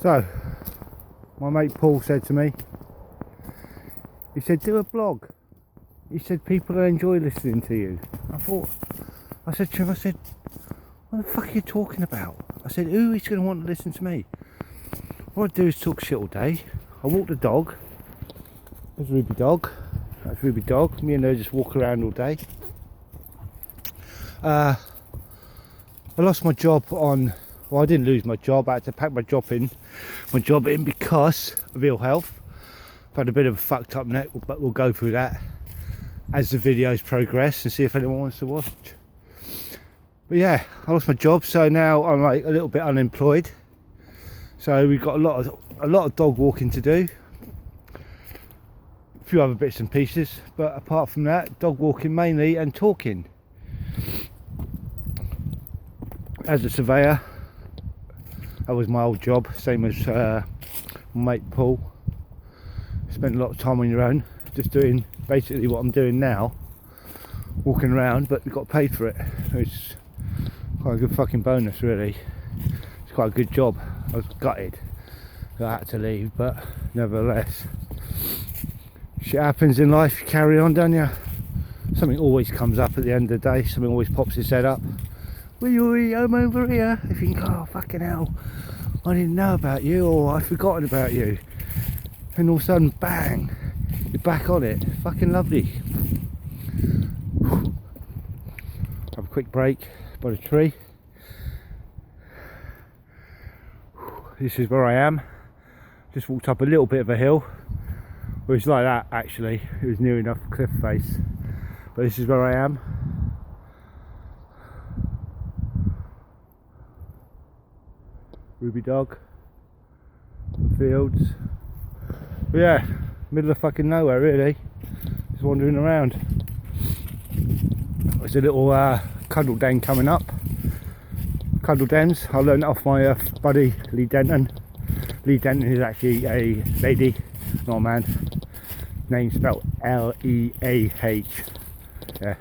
So, my mate Paul said to me, he said, do a blog. He said, people will enjoy listening to you. I said to him, what the fuck are you talking about? I said, who is going to want to listen to me? What I do is talk shit all day. I walk the dog. There's Ruby dog. That's Ruby dog. Me and her just walk around all day. I lost my job on... Well, I didn't lose my job. I had to pack my job in because of ill health. I've had a bit of a fucked up neck, but we'll go through that as the videos progress and see if anyone wants to watch. But yeah, I lost my job, so now I'm like a little bit unemployed. So we've got a lot of dog walking to do. A few other bits and pieces, but apart from that, dog walking mainly and talking. As a surveyor, that was my old job, same as my mate Paul. Spent a lot of time on your own, just doing basically what I'm doing now, walking around, but we got paid for it. It's quite a good fucking bonus, really. It's quite a good job. I was gutted that I had to leave, but nevertheless, shit happens in life. You carry on, don't you? Something always comes up at the end of the day. Something always pops its head up. Wee, I'm over here. You think, oh fucking hell, I didn't know about you, or I'd forgotten about you, and all of a sudden, bang, you're back on it. Fucking lovely. Have a quick break by the tree. This is where I am. Just walked up a little bit of a hill. Well, it's like that actually. It was near enough cliff face. But this is where I am. Ruby dog. Fields. But yeah, middle of fucking nowhere really. Just wandering around. There's a little cuddle den coming up. Cuddle dens. I learned that off my buddy Lee Denton. Lee Denton is actually a lady, not a man. Name spelled L-E-A-H. Yeah,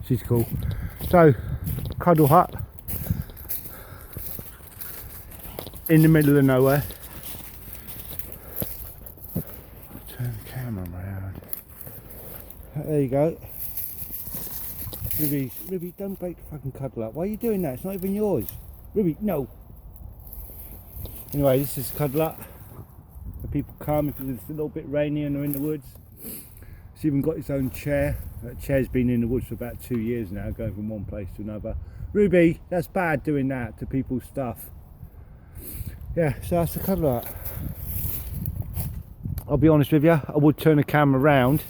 she's cool. So, cuddle hut in the middle of nowhere. Turn the camera around. There you go. Ruby, don't break the fucking cuddle up. Why are you doing that? It's not even yours. Ruby, no. Anyway, this is cuddle up. The people come if it's a little bit rainy and they're in the woods. It's even got its own chair. That chair's been in the woods for about 2 years now, going from one place to another. Ruby, that's bad doing that to people's stuff. Yeah, so that's the cuddle up. I'll be honest with you, I would turn the camera around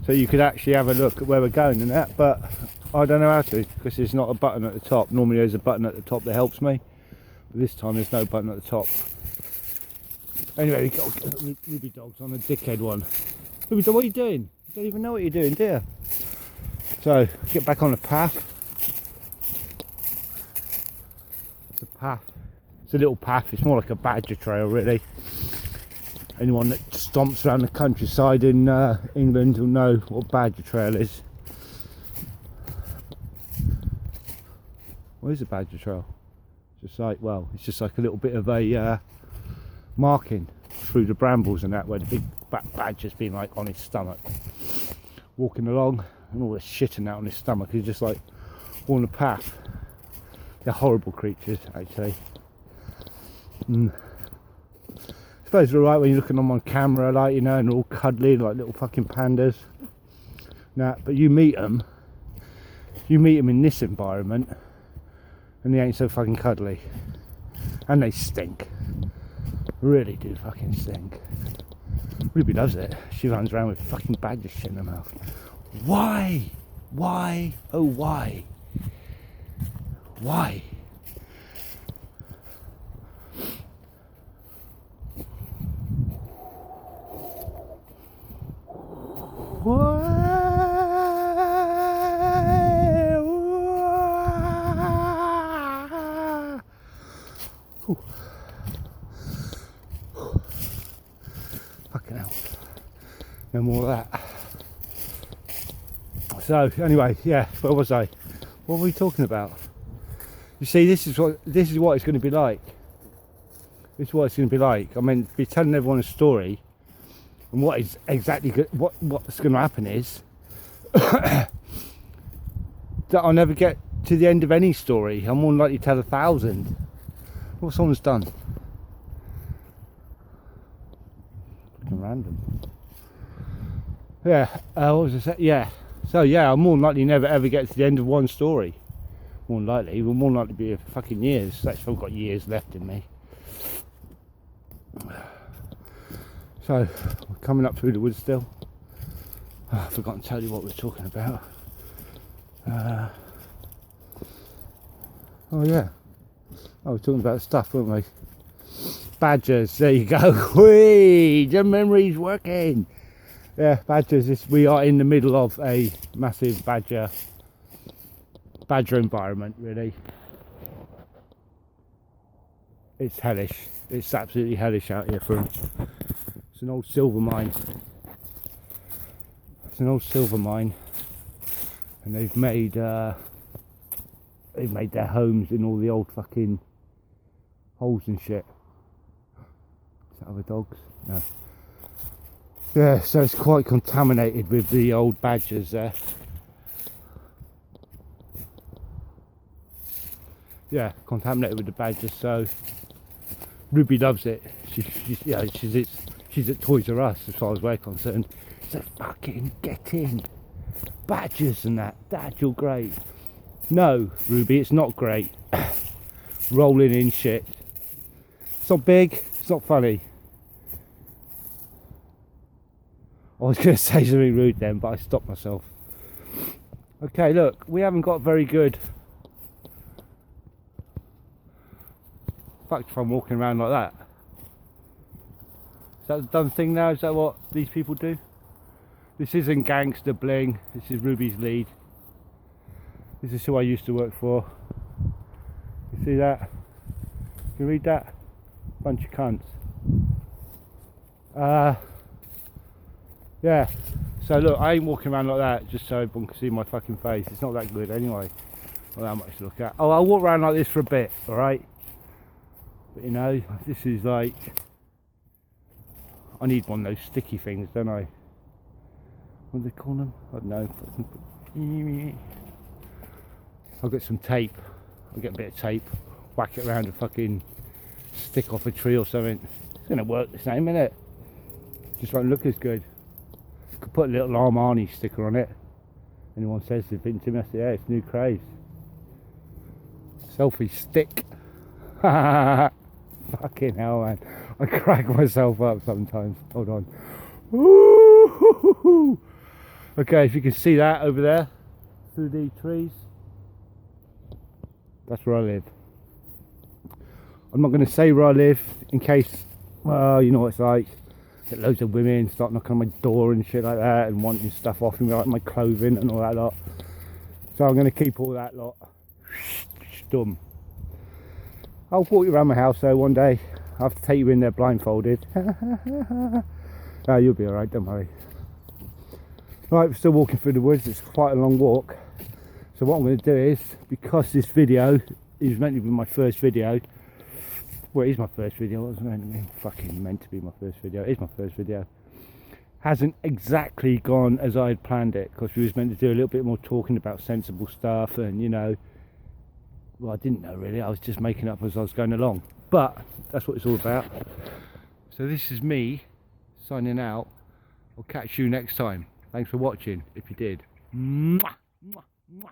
so you could actually have a look at where we're going and that, but I don't know how to because there's not a button at the top. Normally there's a button at the top that helps me, but this time there's no button at the top. Anyway, we got Ruby dog's on a dickhead one. Ruby dog, what are you doing? You don't even know what you're doing, do you? So, get back on the path. It's a path. It's a little path. It's more like a badger trail, really. Anyone that stomps around the countryside in England will know what badger trail is. What is a badger trail? Just like, well, it's just like a little bit of a marking through the brambles and that, where the big badger's been like on his stomach, walking along, and all the shit and that on his stomach. He's just like on the path. They're horrible creatures, actually. I suppose they're alright when you're looking at them on camera, like, you know, and they're all cuddly like little fucking pandas. Nah, but you meet them in this environment, and they ain't so fucking cuddly, and they stink. Really do fucking stink. Ruby loves it. She runs around with fucking badger shit in her mouth. Why? Why? Oh, why? Why? Fucking hell. No more of that. So anyway, yeah, where was I? What were we talking about? You see, this is what it's going to be like. This is what it's going to be like. I mean, be telling everyone a story, and what is exactly what's going to happen is that I'll never get to the end of any story. I'm more than likely to tell 1,000. What someone's done. Fucking random. Yeah. What was I saying? Yeah. So yeah, I'm more than likely never ever get to the end of one story. More than likely, will more than likely be a fucking years. I've still got years left in me. So we're coming up through the woods still. Oh, I've forgotten to tell you what we're talking about. Oh yeah. Oh, we're talking about stuff, weren't we? Badgers. There you go. Whee! The memory's working. Yeah, badgers. We are in the middle of a massive badger environment, really. It's hellish. It's absolutely hellish out here for them. It's an old silver mine. It's an old silver mine, and they've made their homes in all the old fucking holes and shit. Is that other dogs? No. Yeah, so it's quite contaminated with the old badgers there. Yeah, contaminated with the badgers. So Ruby loves it. She's at Toys R Us as far as we're concerned. So fucking get in, badgers and that. Dad, you're great. No, Ruby, it's not great. Rolling in shit. It's not big. It's not funny. I was going to say something rude then, but I stopped myself. Okay, look, we haven't got very good. In fact, if I'm walking around like that. Is that the done thing now? Is that what these people do? This isn't gangster bling. This is Ruby's lead. This is who I used to work for. You see that? You read that? Bunch of cunts. Yeah, so look, I ain't walking around like that just so everyone can see my fucking face. It's not that good anyway. Not that much to look at. Oh, I'll walk around like this for a bit, alright? But you know, this is like, I need one of those sticky things, don't I? What do they call them? I don't know. I'll get some tape. I'll get a bit of tape, whack it around a fucking stick off a tree or something. It's gonna work the same, innit? Just won't look as good. Could put a little Armani sticker on it. Anyone says they've been to me, I say, yeah, it's new craze. Selfie stick. Fucking hell, man. I crack myself up sometimes. Hold on. Woo-hoo-hoo-hoo. Okay, if you can see that over there through the trees, that's where I live. I'm not going to say where I live in case, well, you know what it's like. Get loads of women start knocking on my door and shit like that and wanting stuff off me, like my clothing and all that lot. So I'm going to keep all that lot stum. I'll walk you around my house though one day. I'll have to take you in there blindfolded. No, you'll be alright, don't worry. Right, we're still walking through the woods. It's quite a long walk. So what I'm going to do is, because this video is meant to be my first video, well, it is my first video. It wasn't meant to be my first video. It is my first video. Hasn't exactly gone as I had planned it, because we was meant to do a little bit more talking about sensible stuff, and you know, well, I didn't know really. I was just making up as I was going along. But that's what it's all about. So this is me signing out. I'll catch you next time. Thanks for watching. If you did. Mwah, mwah, mwah.